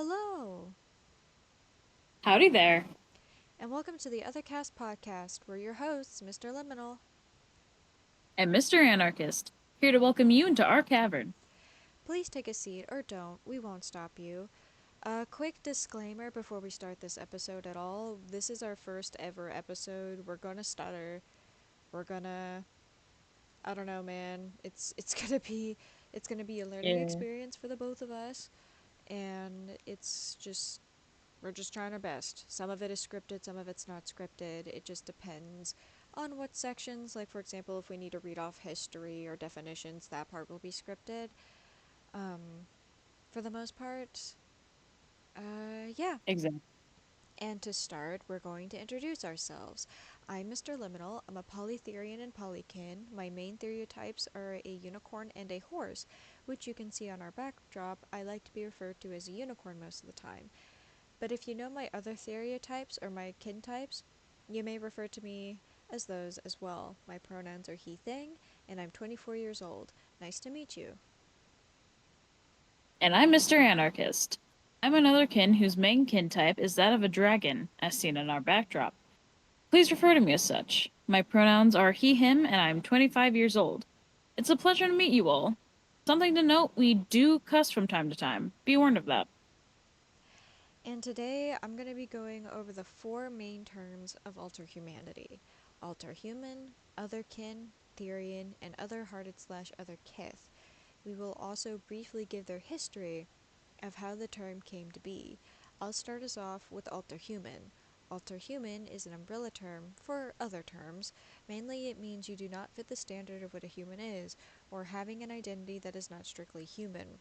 Hello, Howdy there. and welcome to the OtherCast podcast. We're your hosts, Mr. Liminal. And Mr. Anarchist, here to welcome you into our cavern. Please take a seat or don't, we won't stop you. A quick disclaimer before we start this episode at all. This is our first ever episode. We're gonna stutter. We're gonna I don't know, man. It's gonna be a learning Yeah. experience for the both of us, and it's just we're just trying our best. Some of it is scripted, some of it's not scripted. It just depends on what sections. Like, for example, if we need to read off history or definitions, that part will be scripted. For the most part, yeah. Exactly. And to start, we're going to introduce ourselves. I'm Mr. Liminal. I'm a polytherian and polykin. My main stereotypes are a unicorn and a horse, which you can see on our backdrop. I like to be referred to as a unicorn most of the time. But if you know my other stereotypes or my kin types, you may refer to me as those as well. My pronouns are he, thing, and I'm 24 years old. Nice to meet you. And I'm Mr. Anarchist. I'm another kin whose main kin type is that of a dragon, as seen in our backdrop. Please refer to me as such. My pronouns are he, him, and I'm 25 years old. It's a pleasure to meet you all. Something to note, we do cuss from time to time. Be warned of that. And today I'm going to be going over the four main terms of Alterhumanity: Alterhuman, Otherkin, Therian, and Otherhearted/Otherkith. We will also briefly give their history of how the term came to be. I'll start us off with Alterhuman. Alterhuman is an umbrella term for other terms. Mainly, it means you do not fit the standard of what a human is, or having an identity that is not strictly human.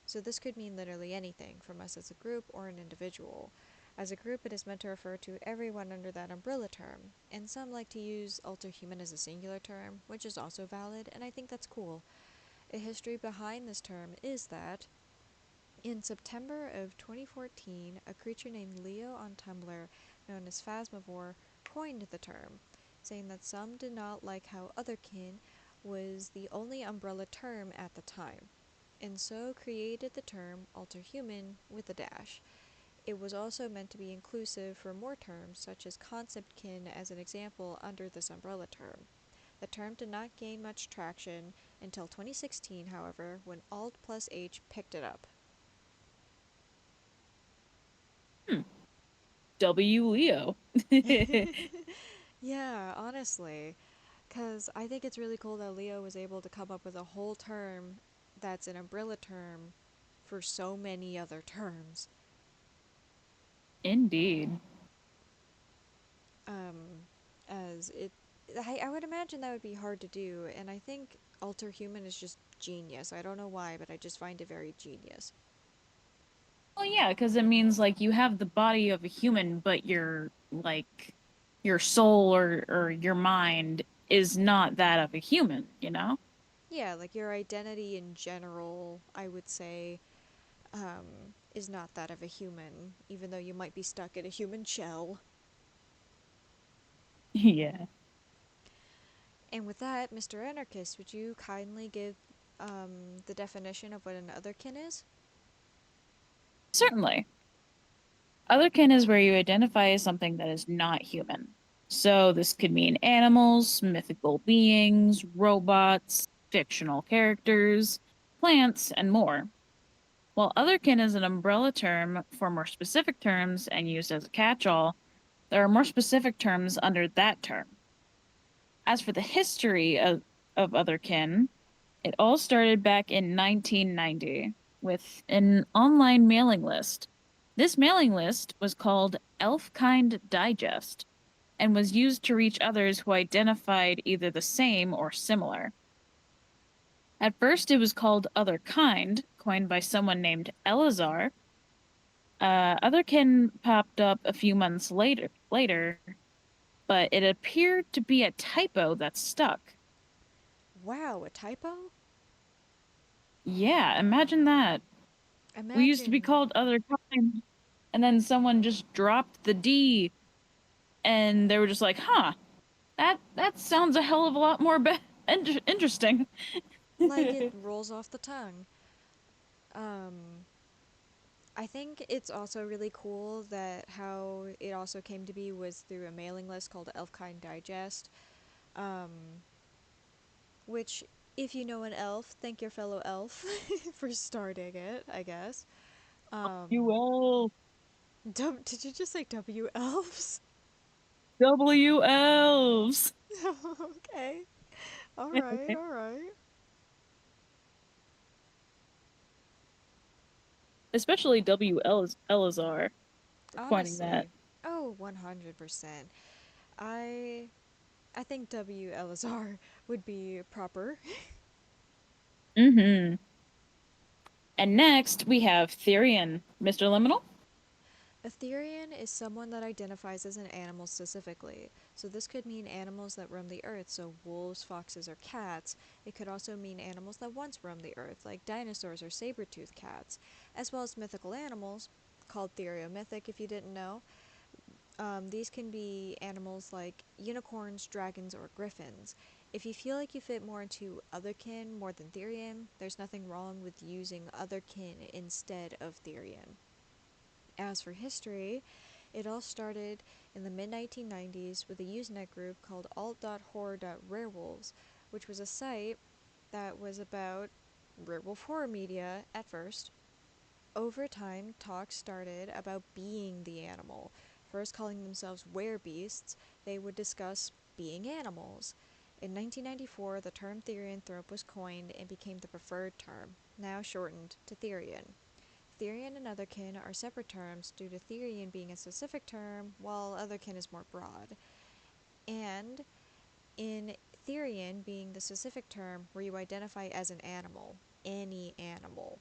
So this could mean literally anything, from us as a group or an individual. As a group, it is meant to refer to everyone under that umbrella term, and some like to use Alterhuman as a singular term, which is also valid, and I think that's cool. A history behind this term is that in September of 2014, a creature named Leo on Tumblr, known as Phasmivore, coined the term, saying that some did not like how Otherkin was the only umbrella term at the time, and so created the term Alterhuman with a dash. It was also meant to be inclusive for more terms, such as conceptkin as an example under this umbrella term. The term did not gain much traction until 2016, however, when Alt plus H picked it up. Hmm. W. Leo. Yeah, honestly, because I think it's really cool that Leo was able to come up with a whole term that's an umbrella term for so many other terms. Indeed. Um, as it, I would imagine that would be hard to do, and I think Alterhuman is just genius. I don't know why, but I just find it very genius. Well, yeah, because it means like you have the body of a human, but your soul or your mind is not that of a human. Yeah, like your identity in general, I would say, is not that of a human, even though you might be stuck in a human shell. Yeah, And with that, Mr. Anarchist, would you kindly give the definition of what an otherkin is? certainly. Otherkin is where you identify as something that is not human. So this could mean animals, mythical beings, robots, fictional characters, plants, and more. While otherkin is an umbrella term for more specific terms and used as a catch-all, there are more specific terms under that term. As for the history of Otherkin, it all started back in 1990 with an online mailing list. This mailing list was called Elfkind Digest and was used to reach others who identified either the same or similar. At first, it was called Otherkind, coined by someone named Elazar. Otherkin popped up a few months later, but it appeared to be a typo that stuck. Wow, a typo? Yeah, imagine that. We used to be Imagine, called Otherkind, and then someone just dropped the D, and they were just like, "Huh, that sounds a hell of a lot more interesting." like it rolls off the tongue. Um, I think it's also really cool that how it also came to be was through a mailing list called Elfkind Digest, um, which, if you know an elf, thank your fellow elf for starting it, I guess. You Um, will. did you just say W elves? W elves. Okay. Alright, alright. Especially Elazar for coining that. Honestly. Oh, 100%. I I think W Elazar would be proper. Mm-hmm. And next we have Therian, Mr. Liminal. A Therian is someone that identifies as an animal specifically. So this could mean animals that roam the earth, so wolves, foxes, or cats. It could also mean animals that once roamed the earth, like dinosaurs or saber-toothed cats, as well as mythical animals, called theriomythic if you didn't know. These can be animals like unicorns, dragons, or griffins. If you feel like you fit more into Otherkin more than Therian, there's nothing wrong with using Otherkin instead of Therian. As for history, it all started in the mid 1990s with a Usenet group called alt.horror.rarewolves, which was a site that was about werewolf horror media at first. Over time, talks started about being the animal. First calling themselves werebeasts, they would discuss being animals. In 1994, the term therianthrope was coined and became the preferred term, now shortened to Therian. Therian and Otherkin are separate terms due to Therian being a specific term, while Otherkin is more broad. And in Therian being the specific term where you identify as an animal, any animal.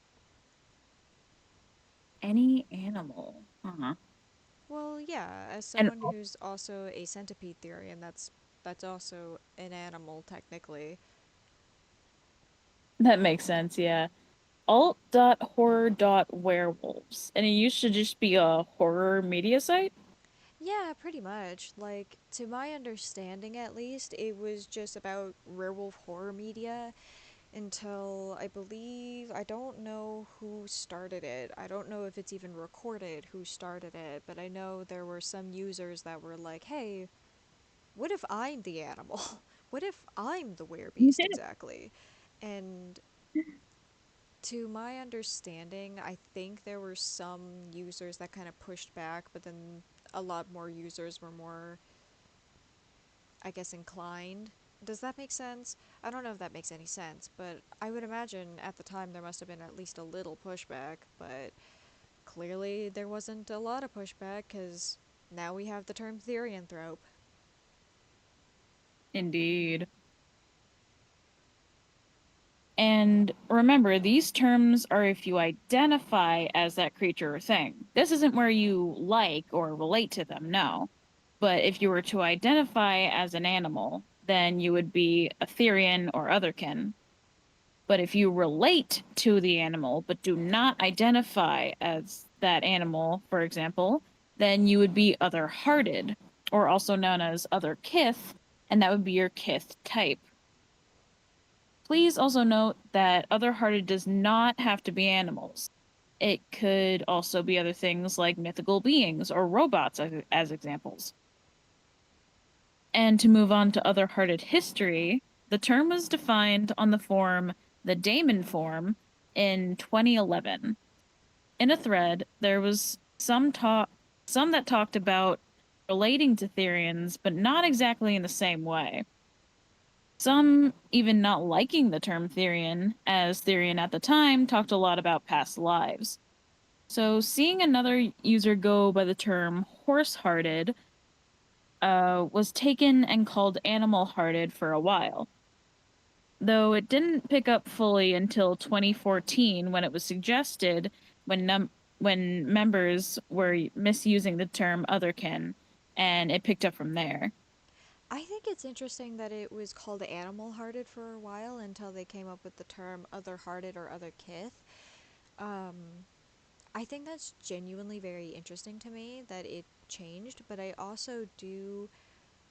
Any animal. Uh-huh. Well, yeah, as And someone who's also a centipede Therian, that's also an animal technically. that makes sense, yeah. Alt.horror.werewolves. And it used to just be a horror media site? Yeah, pretty much. Like, to my understanding at least, it was just about werewolf horror media until I believe, I don't know who started it. I don't know if it's even recorded who started it, but I know there were some users that were like, hey, what if I'm the animal? What if I'm the werebeast exactly? And to my understanding, I think there were some users that kind of pushed back, but then a lot more users were more, I guess, inclined. Does that make sense? I don't know if that makes any sense, but I would imagine at the time there must have been at least a little pushback, but clearly there wasn't a lot of pushback because now we have the term therianthrope. Indeed. And remember, these terms are if you identify as that creature or thing. This isn't where you like or relate to them, no. But if you were to identify as an animal, then you would be a Therian or Otherkin. But if you relate to the animal but do not identify as that animal, for example, then you would be Otherhearted, or also known as Otherkith, and that would be your Kith type. Please also note that Otherhearted does not have to be animals. It could also be other things like mythical beings or robots, as examples. And to move on to Otherhearted history, the term was defined on the form, the Damon form, in 2011. In a thread, there was some that talked about relating to Therians, but not exactly in the same way. Some even not liking the term Therian, as Therian at the time talked a lot about past lives. So, seeing another user go by the term horse hearted was taken and called animal hearted for a while, though it didn't pick up fully until 2014 when it was suggested when members were misusing the term otherkin, and it picked up from there. I think it's interesting that it was called animal hearted for a while until they came up with the term other hearted or other kith. Um, I think that's genuinely very interesting to me that it changed, but I also do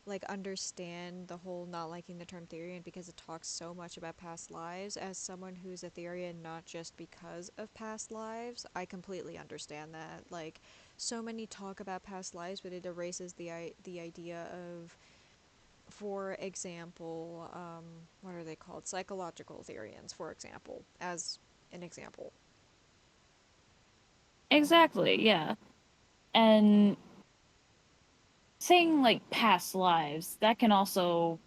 like understand the whole not liking the term Therian because it talks so much about past lives. As someone who's a Therian not just because of past lives, I completely understand that. Like, so many talk about past lives, but it erases the idea of, for example, what are they called? Psychological Therians, for example, as an example. Exactly, yeah. And saying like past lives, that can also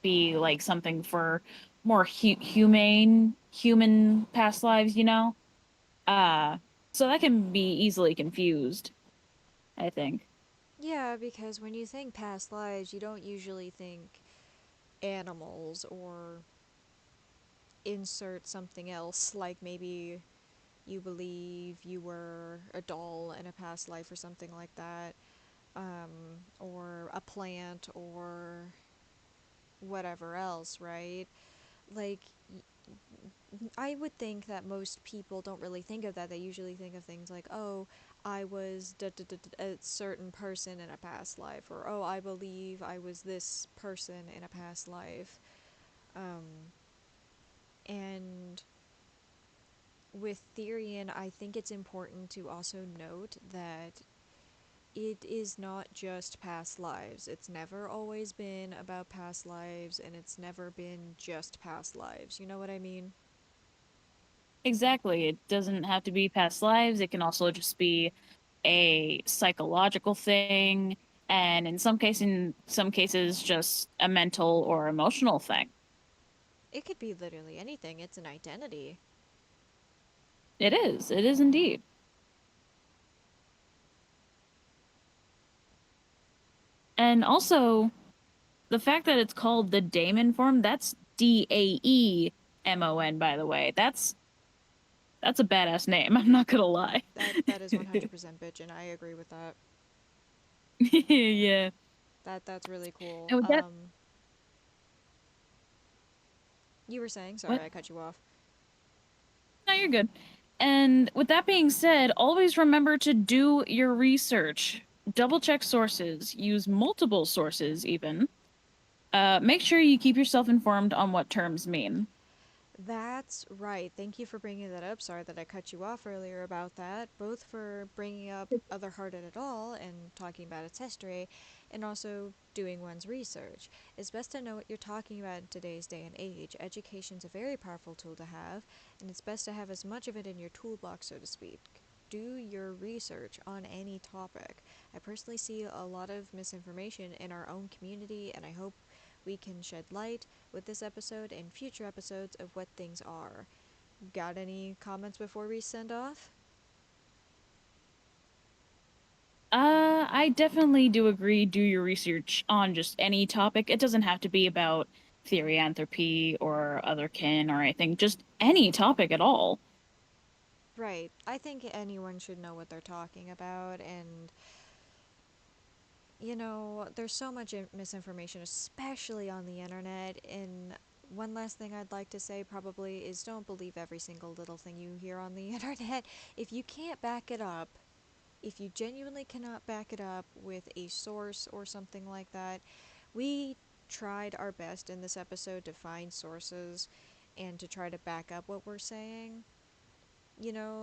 be like something for more humane human past lives, you know? Uh so that can be easily confused, I think. Yeah, because when you think past lives, you don't usually think animals or insert something else, like maybe you believe you were a doll in a past life or something like that, or a plant or whatever else, right? Like, I would think that most people don't really think of that. They usually think of things like, oh, I was a certain person in a past life, or oh, I believe I was this person in a past life. Um, and with Therian, I think it's important to also note that it is not just past lives. It's never always been about past lives, and it's never been just past lives. You know what I mean? Exactly. It doesn't have to be past lives. It can also just be a psychological thing, and in some cases just a mental or emotional thing. It could be literally anything. It's an identity. It is. It is indeed. And also the fact that it's called the daemon form, that's Daemon, by the way. That's a badass name, I'm not gonna lie. That is 100% bitch, and I agree with that. Yeah. That's really cool. And with that, You were saying? Sorry, what? I cut you off. No, you're good. And with that being said, always remember to do your research. Double check sources, use multiple sources even. Make sure you keep yourself informed on what terms mean. That's right. Thank you for bringing that up. Sorry that I cut you off earlier about that. Both for bringing up Otherhearted at all and talking about its history, and also doing one's research. It's best to know what you're talking about in today's day and age. Education's a very powerful tool to have, and it's best to have as much of it in your toolbox, so to speak. Do your research on any topic. I personally see a lot of misinformation in our own community, and I hope we can shed light with this episode and future episodes of what things are. Got any comments before we send off? I definitely do agree. Do your research on just any topic. It doesn't have to be about theoryantropy or otherkin or anything. Just any topic at all. Right. I think anyone should know what they're talking about, and there's so much misinformation, especially on the internet. And one last thing I'd like to say probably is don't believe every single little thing you hear on the internet. If you can't back it up, if you genuinely cannot back it up with a source or something like that, we tried our best in this episode to find sources and to try to back up what we're saying,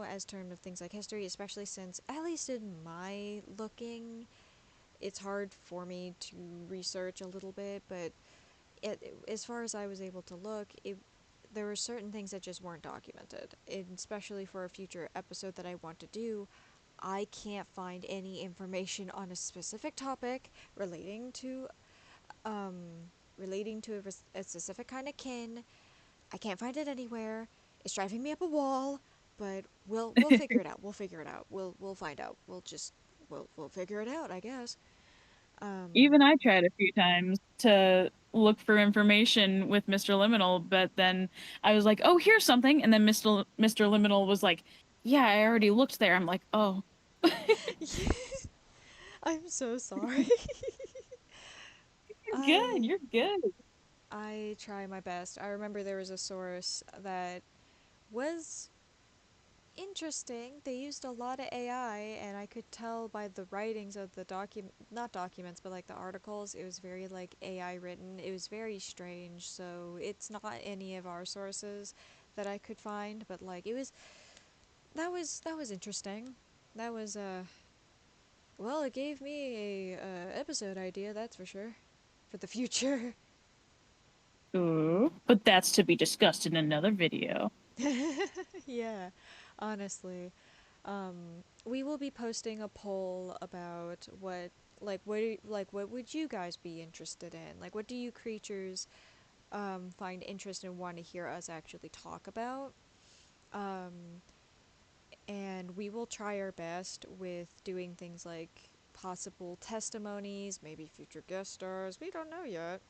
as terms of things like history, especially since, at least in my looking, it's hard for me to research a little bit, but as far as I was able to look, there were certain things that just weren't documented, and especially for a future episode that I want to do, I can't find any information on a specific topic um, relating to a specific kind of kin. I can't find it anywhere. It's driving me up a wall, but we'll figure it out. We'll figure it out. We'll find out. We'll figure it out, I guess. Um, Even I tried a few times to look for information with Mr. Liminal, but then I was like, "Oh, here's something," and then Mr. Liminal was like, "Yeah, I already looked there." I'm like, "Oh, I'm so sorry. you're good. I You're good." I try my best. I remember there was a source that was interesting. They used a lot of AI, and I could tell by the writings of the not documents, but like the articles, it was very like AI written. It was very strange. So it's not any of our sources that I could find, but like it was that was interesting. That was well, it gave me a episode idea, that's for sure, for the future. Ooh, but that's to be discussed in another video. Yeah, honestly. We will be posting a poll about what would you guys be interested in? Like, what do you creatures find interest and want to hear us actually talk about? Um, and we will try our best with doing things like possible testimonies, maybe future guest stars. We don't know yet.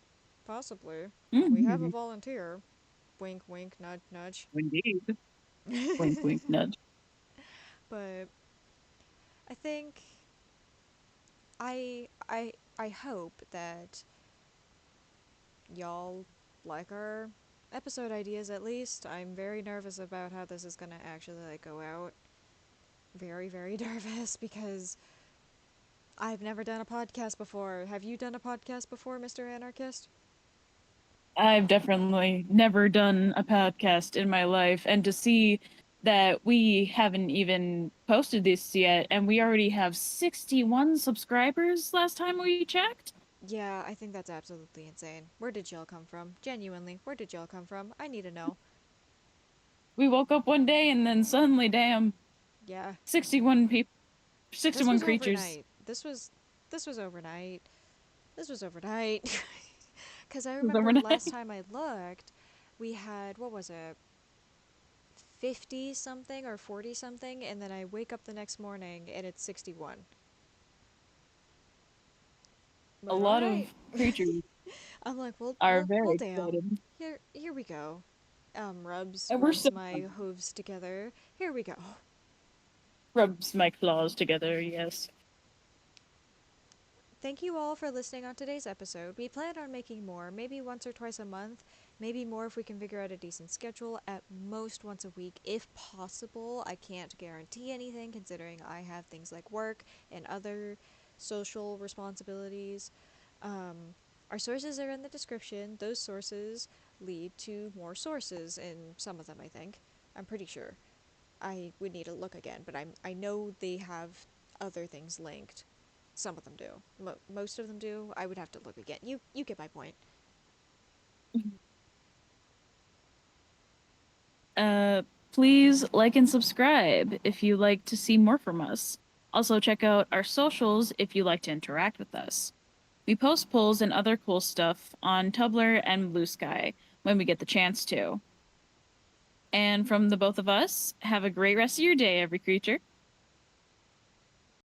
Possibly. We have a Mm-hmm. volunteer. Wink, wink, nudge, nudge. Indeed. Wink, wink, nudge. But I think I hope that y'all like our episode ideas at least. I'm very nervous about how this is gonna actually like go out. Very, very nervous because I've never done a podcast before. Have you done a podcast before, Mr. Anarchist? I've definitely never done a podcast in my life, and to see that we haven't even posted this yet, and we already have 61 subscribers last time we checked. Yeah, I think that's absolutely insane. Where did y'all come from? Genuinely, where did y'all come from? I need to know. We woke up one day and then suddenly, damn, Yeah, 61 people, this 61 was creatures. overnight. This was overnight. This was overnight. Because I It was remember last overnight. time I looked, we had, what was it, 50 something or 40 something, and then I wake up the next morning and it's 61. A But lot alright. of creatures I'm like, well, are well, very well, damn. excited. Here we go. Rubs, And we're rubs so my hooves together. Here we go. rubs my claws together, yes. Thank you all for listening on today's episode. We plan on making more, maybe once or twice a month, maybe more if we can figure out a decent schedule, at most once a week if possible. I can't guarantee anything considering I have things like work and other social responsibilities. Um, our sources are in the description. Those sources lead to more sources in some of them, I think. I'm pretty sure. I would need to look again, but I know they have other things linked. Some of them do. Most of them do. I would have to look again. You get my point. Uh, Please like and subscribe if you like to see more from us. Also, check out our socials if you like to interact with us. We post polls and other cool stuff on Tumblr and Blue Sky when we get the chance to. And from the both of us, have a great rest of your day, every creature.